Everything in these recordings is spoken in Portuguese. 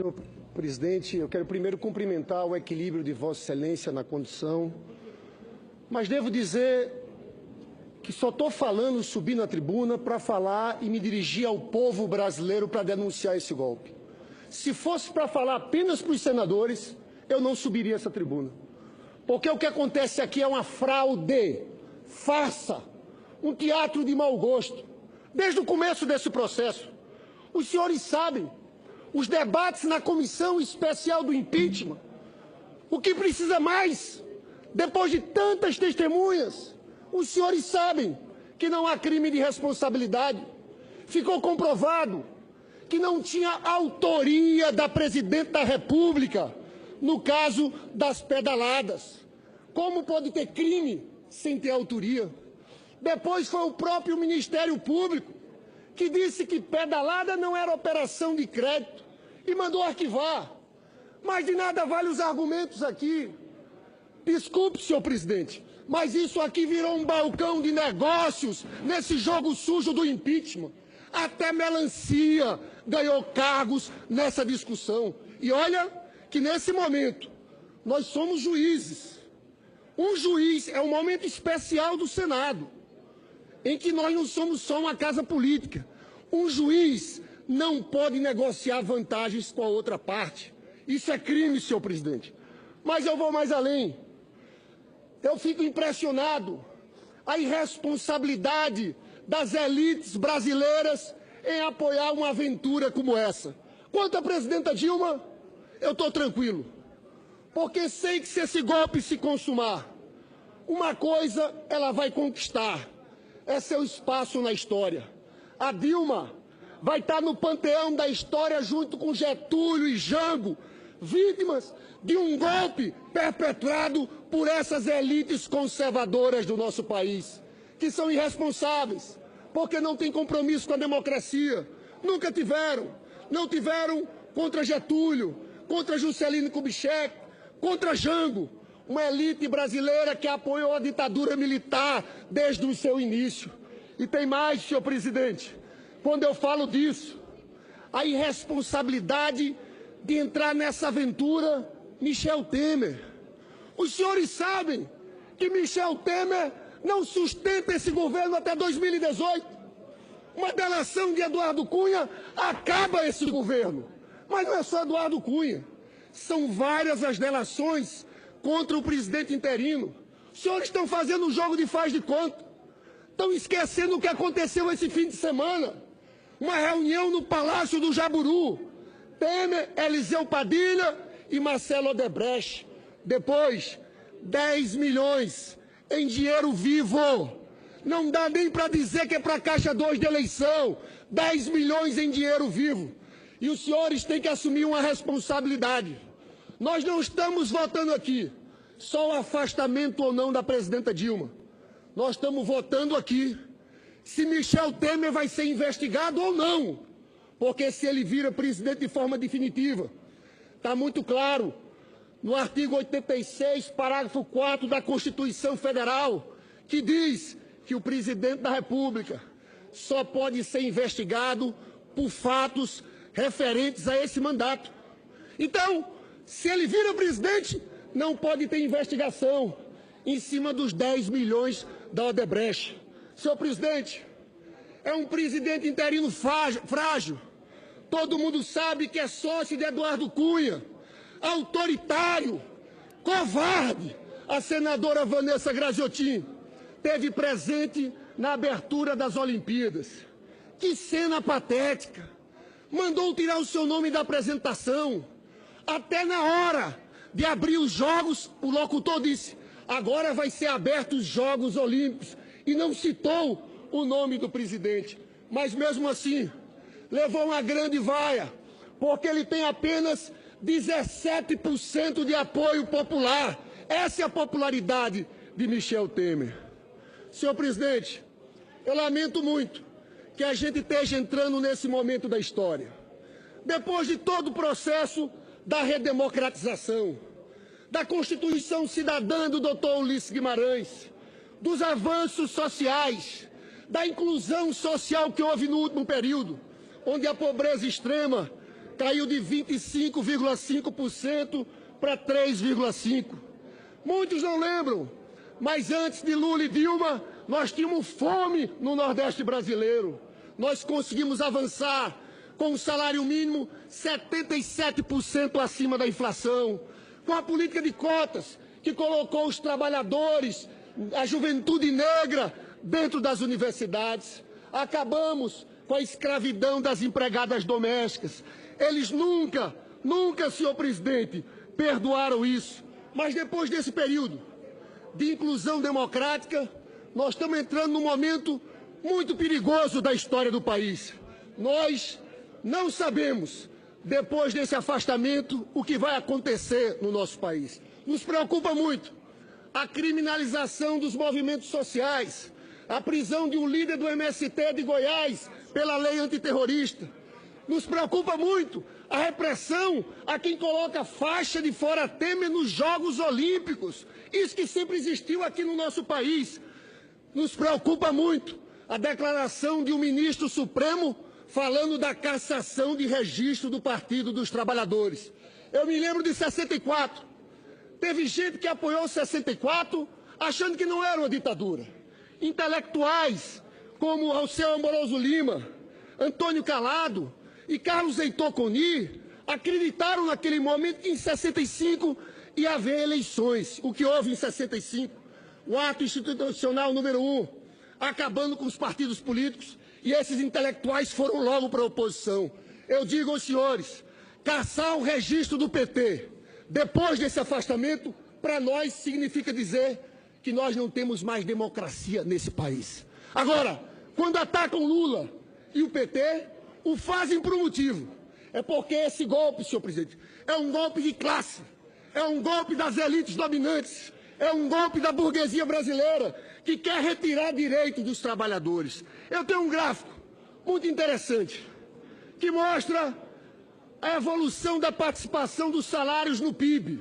Senhor presidente, eu quero primeiro cumprimentar o equilíbrio de Vossa Excelência na condução, mas devo dizer que só estou falando, subindo na tribuna, para falar e me dirigir ao povo brasileiro para denunciar esse golpe. Se fosse para falar apenas para os senadores, eu não subiria essa tribuna. Porque o que acontece aqui é uma fraude, farsa, um teatro de mau gosto. Desde o começo desse processo, os senhores sabem, os debates na comissão especial do impeachment, o que precisa mais, depois de tantas testemunhas, os senhores sabem que não há crime de responsabilidade. Ficou comprovado que não tinha autoria da presidente da República no caso das pedaladas. Como pode ter crime sem ter autoria? Depois foi o próprio Ministério Público que disse que pedalada não era operação de crédito e mandou arquivar. Mas de nada vale os argumentos aqui. Desculpe, senhor presidente, mas isso aqui virou um balcão de negócios nesse jogo sujo do impeachment. Até melancia ganhou cargos nessa discussão. E olha que nesse momento nós somos juízes. Um juiz é um momento especial do Senado, em que nós não somos só uma casa política. Um juiz não pode negociar vantagens com a outra parte. Isso é crime, senhor presidente. Mas eu vou mais além. Eu fico impressionado a irresponsabilidade das elites brasileiras em apoiar uma aventura como essa. Quanto à presidenta Dilma, eu estou tranquilo, porque sei que se esse golpe se consumar, uma coisa ela vai conquistar, é seu espaço na história. A Dilma vai estar no panteão da história junto com Getúlio e Jango, vítimas de um golpe perpetrado por essas elites conservadoras do nosso país, que são irresponsáveis, porque não têm compromisso com a democracia. Nunca tiveram. Não tiveram contra Getúlio, contra Juscelino Kubitschek, contra Jango, uma elite brasileira que apoiou a ditadura militar desde o seu início. E tem mais, senhor presidente, quando eu falo disso, a irresponsabilidade de entrar nessa aventura, Michel Temer. Os senhores sabem que Michel Temer não sustenta esse governo até 2018. Uma delação de Eduardo Cunha acaba esse governo. Mas não é só Eduardo Cunha. São várias as delações contra o presidente interino. Os senhores estão fazendo um jogo de faz de conta. Estão esquecendo o que aconteceu esse fim de semana. Uma reunião no Palácio do Jaburu. Temer, Eliseu Padilha e Marcelo Odebrecht. Depois, 10 milhões em dinheiro vivo. Não dá nem para dizer que é para a Caixa 2 de eleição. 10 milhões em dinheiro vivo. E os senhores têm que assumir uma responsabilidade. Nós não estamos votando aqui só o afastamento ou não da presidenta Dilma. Nós estamos votando aqui se Michel Temer vai ser investigado ou não. Porque se ele vira presidente de forma definitiva, está muito claro, no artigo 86, parágrafo 4 da Constituição Federal, que diz que o presidente da República só pode ser investigado por fatos referentes a esse mandato. Então, se ele vira presidente, não pode ter investigação em cima dos 10 milhões da Odebrecht. Senhor presidente, é um presidente interino frágil. Todo mundo sabe que é sócio de Eduardo Cunha, autoritário, covarde. A senadora Vanessa Graziotin esteve presente na abertura das Olimpíadas. Que cena patética. Mandou tirar o seu nome da apresentação. Até na hora de abrir os Jogos, o locutor disse, agora vai ser abertos os Jogos Olímpicos. E não citou o nome do presidente. Mas mesmo assim, levou uma grande vaia, porque ele tem apenas 17% de apoio popular. Essa é a popularidade de Michel Temer. Senhor presidente, eu lamento muito que a gente esteja entrando nesse momento da história. Depois de todo o processo da redemocratização, da Constituição Cidadã do Dr. Ulisses Guimarães, dos avanços sociais, da inclusão social que houve no último período, onde a pobreza extrema caiu de 25,5% para 3,5%. Muitos não lembram, mas antes de Lula e Dilma, nós tínhamos fome no Nordeste brasileiro. Nós conseguimos avançar com o salário mínimo 77% acima da inflação, com a política de cotas que colocou os trabalhadores, a juventude negra dentro das universidades. Acabamos com a escravidão das empregadas domésticas. Eles nunca, senhor presidente, perdoaram isso. Mas depois desse período de inclusão democrática, nós estamos entrando num momento muito perigoso da história do país. Nós não sabemos, depois desse afastamento, o que vai acontecer no nosso país. Nos preocupa muito a criminalização dos movimentos sociais, a prisão de um líder do MST de Goiás pela lei antiterrorista. Nos preocupa muito a repressão a quem coloca faixa de fora Temer nos Jogos Olímpicos. Isso que sempre existiu aqui no nosso país. Nos preocupa muito a declaração de um ministro supremo falando da cassação de registro do Partido dos Trabalhadores. Eu me lembro de 64. Teve gente que apoiou 64 achando que não era uma ditadura. Intelectuais como Alceu Amoroso Lima, Antônio Calado e Carlos Heitor Coni acreditaram naquele momento que em 65 ia haver eleições. O que houve em 65? O ato institucional número 1, acabando com os partidos políticos, e esses intelectuais foram logo para a oposição. Eu digo aos senhores, caçar o registro do PT, depois desse afastamento, para nós significa dizer que nós não temos mais democracia nesse país. Agora, quando atacam Lula e o PT, o fazem por um motivo. É porque esse golpe, senhor presidente, é um golpe de classe, é um golpe das elites dominantes, é um golpe da burguesia brasileira que quer retirar direitos dos trabalhadores. Eu tenho um gráfico muito interessante que mostra a evolução da participação dos salários no PIB.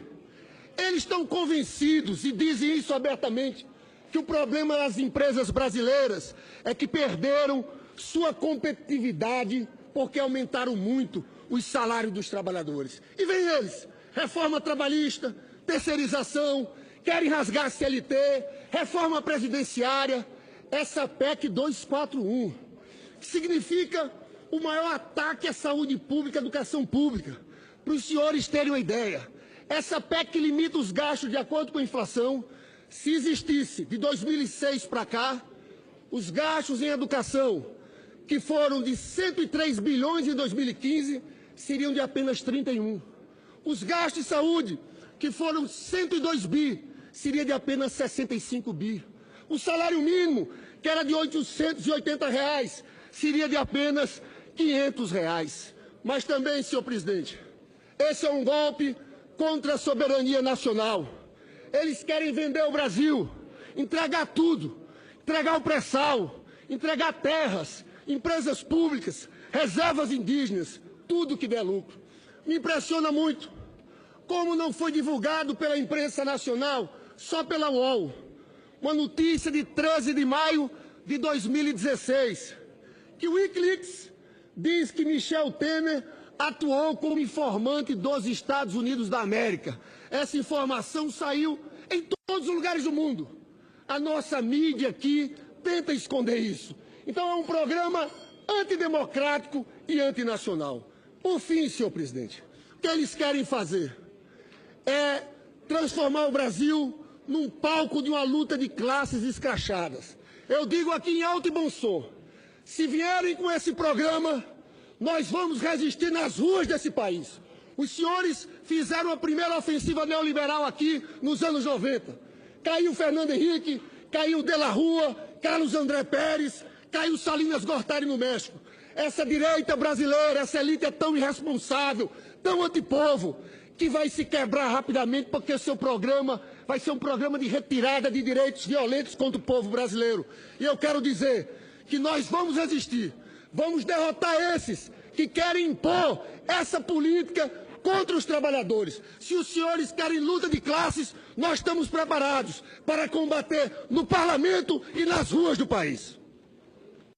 Eles estão convencidos, e dizem isso abertamente, que o problema das empresas brasileiras é que perderam sua competitividade porque aumentaram muito os salários dos trabalhadores. E vem eles, reforma trabalhista, terceirização, querem rasgar a CLT, reforma previdenciária, essa PEC 241, que significa o maior ataque à saúde pública, à educação pública. Para os senhores terem uma ideia, essa PEC limita os gastos de acordo com a inflação. Se existisse, de 2006 para cá, os gastos em educação, que foram de 103 bilhões em 2015, seriam de apenas 31. Os gastos de saúde, que foram 102 bi, seria de apenas 65 bi. O salário mínimo, que era de R$ 880, seria de apenas R$ 500. Mas também, senhor presidente, esse é um golpe contra a soberania nacional. Eles querem vender o Brasil, entregar tudo, entregar o pré-sal, entregar terras, empresas públicas, reservas indígenas, tudo que der lucro. Me impressiona muito como não foi divulgado pela imprensa nacional, só pela UOL, uma notícia de 13 de maio de 2016, que o Wikileaks diz que Michel Temer atuou como informante dos Estados Unidos da América. Essa informação saiu em todos os lugares do mundo. A nossa mídia aqui tenta esconder isso. Então é um programa antidemocrático e antinacional. Por fim, senhor presidente, o que eles querem fazer é transformar o Brasil num palco de uma luta de classes escrachadas. Eu digo aqui em alto e bom som, se vierem com esse programa, nós vamos resistir nas ruas desse país. Os senhores fizeram a primeira ofensiva neoliberal aqui nos anos 90. Caiu Fernando Henrique, caiu De La Rua, Carlos André Pérez, caiu Salinas Gortari no México. Essa direita brasileira, essa elite é tão irresponsável, tão antipovo, que vai se quebrar rapidamente porque seu programa vai ser um programa de retirada de direitos violentos contra o povo brasileiro. E eu quero dizer que nós vamos resistir, vamos derrotar esses que querem impor essa política contra os trabalhadores. Se os senhores querem luta de classes, nós estamos preparados para combater no parlamento e nas ruas do país.